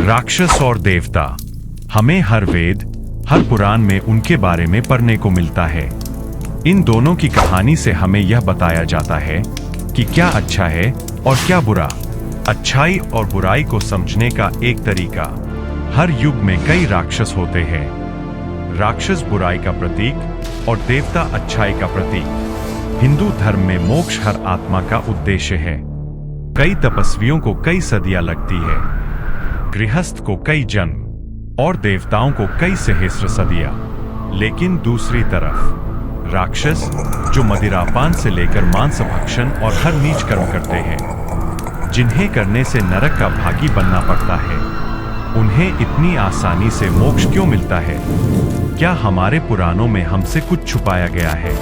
राक्षस और देवता। हमें हर वेद, हर पुराण में उनके बारे में पढ़ने को मिलता है। इन दोनों की कहानी से हमें यह बताया जाता है कि क्या अच्छा है और क्या बुरा। अच्छाई और बुराई को समझने का एक तरीका। हर युग में कई राक्षस होते हैं। राक्षस बुराई का प्रतीक और देवता अच्छाई का प्रतीक। हिंदू धर्म में मोक्ष हर आत्मा का उद्देश्य है। कई तपस्वियों को कई सदियां लगती है, गृहस्थ को कई जन्म और देवताओं को कई सहस्र सदियां। लेकिन दूसरी तरफ राक्षस, जो मदिरापान से लेकर मांस भक्षण और हर नीच कर्म करते हैं, जिन्हें करने से नरक का भागी बनना पड़ता है, उन्हें इतनी आसानी से मोक्ष क्यों मिलता है? क्या हमारे पुराणों में हमसे कुछ छुपाया गया है?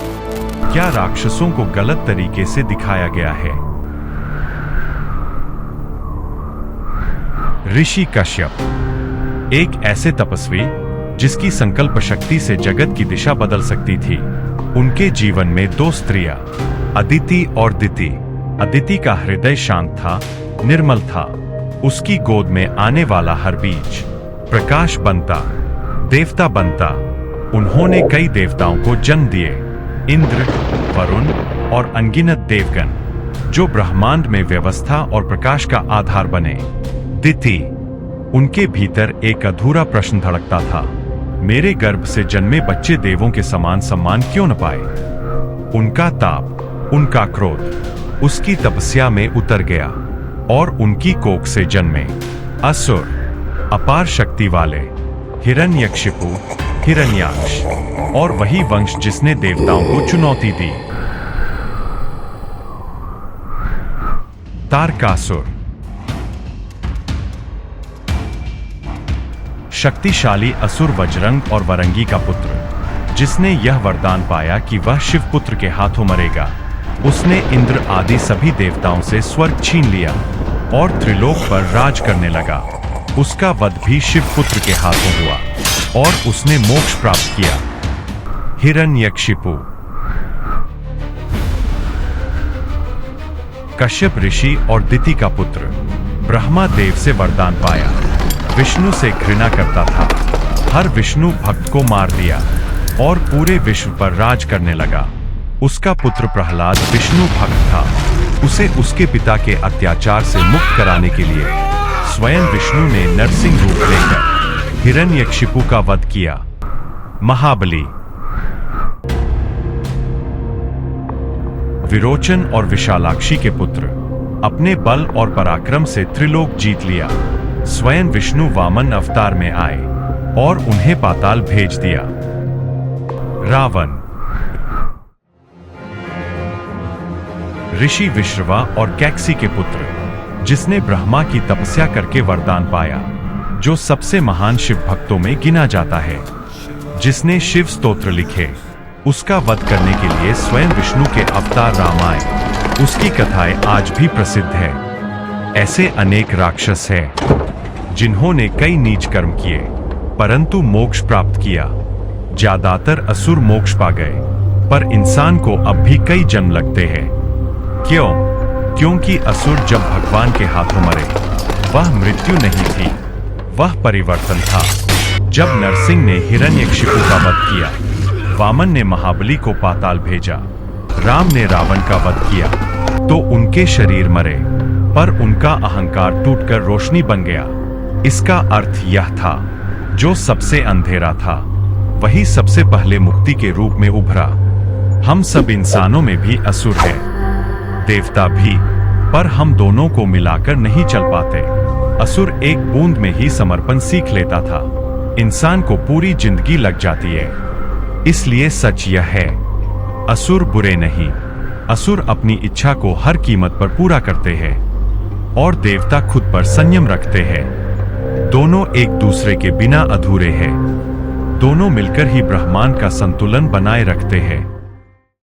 क्या राक्षसों को गलत तरीके से दिखाया गया है? ऋषि कश्यप एक ऐसे तपस्वी जिसकी संकल्प शक्ति से जगत की दिशा बदल सकती थी। उनके जीवन में दो स्त्रियां, अदिति और दिति। अदिति का हृदय शांत था, निर्मल था। उसकी गोद में आने वाला हर बीज प्रकाश बनता, देवता बनता। उन्होंने कई देवताओं को जन्म दिए, इंद्र, वरुण और अनगिनत देवगण, जो ब्रह्मांड में व्यवस्था और प्रकाश का आधार बने। दिति, उनके भीतर एक अधूरा प्रश्न धड़कता था। मेरे गर्भ से जन्मे बच्चे देवों के समान सम्मान क्यों न पाए? उनका ताप, उनका क्रोध उसकी तपस्या में उतर गया और उनकी कोख से जन्मे असुर, अपार शक्ति वाले हिरण्यकशिपु, हिरण्याक्ष और वही वंश जिसने देवताओं को चुनौती दी। तारकासुर, शक्तिशाली असुर वज्रंग और वरंगी का पुत्र, जिसने यह वरदान पाया कि वह शिव पुत्र के हाथों मरेगा। उसने इंद्र आदि सभी देवताओं से स्वर्ग छीन लिया और त्रिलोक पर राज करने लगा। उसका वध भी शिव पुत्र के हाथों हुआ और उसने मोक्ष प्राप्त किया। हिरण्यकशिपु, कश्यप ऋषि और दिति का पुत्र, ब्रह्मा देव से वरदान पाया। विष्णु से घृणा करता था, हर विष्णु भक्त को मार दिया और पूरे विश्व पर राज करने लगा। उसका पुत्र प्रहलाद विष्णु भक्त था। उसे उसके पिता के अत्याचार से मुक्त कराने के लिए स्वयं विष्णु ने नरसिंह रूप लेकर हिरण्यकशिपु का वध किया। महाबली, विरोचन और विशालाक्षी के पुत्र, अपने बल और पराक्रम से त्रिलोक जीत लिया। स्वयं विष्णु वामन अवतार में आए और उन्हें पाताल भेज दिया। रावण, ऋषि विश्रवा और कैकसी के पुत्र, जिसने ब्रह्मा की तपस्या करके वरदान पाया, जो सबसे महान शिव भक्तों में गिना जाता है। जिसने शिव स्तोत्र लिखे, उसका वध करने के लिए स्वयं विष्णु के अवतार राम आए। उसकी कथाएं आज भी प्रसिद्ध है। ऐसे अनेक राक्षस हैं जिन्होंने कई नीच कर्म किए परंतु मोक्ष प्राप्त किया। ज्यादातर असुर मोक्ष पा गए, पर इंसान को अब भी कई जन्म लगते हैं। क्यों? क्योंकि असुर जब भगवान के हाथों मरे, वह मृत्यु नहीं थी, वह परिवर्तन था। जब नरसिंह ने हिरण्यकशिपु का वध किया, वामन ने महाबली को पाताल भेजा, राम ने रावण का वध किया, तो उनके शरीर मरे, पर उनका अहंकार टूटकर रोशनी बन गया। इसका अर्थ यह था, जो सबसे अंधेरा था वही सबसे पहले मुक्ति के रूप में उभरा। हम सब इंसानों में भी असुर हैं, देवता भी, पर हम दोनों को मिलाकर नहीं चल पाते। असुर एक बूंद में ही समर्पण सीख लेता था, इंसान को पूरी जिंदगी लग जाती है। इसलिए सच यह है, असुर बुरे नहीं। असुर अपनी इच्छा को हर कीमत पर पूरा करते हैं और देवता खुद पर संयम रखते हैं। दोनों एक दूसरे के बिना अधूरे हैं। दोनों मिलकर ही ब्रह्मांड का संतुलन बनाए रखते हैं।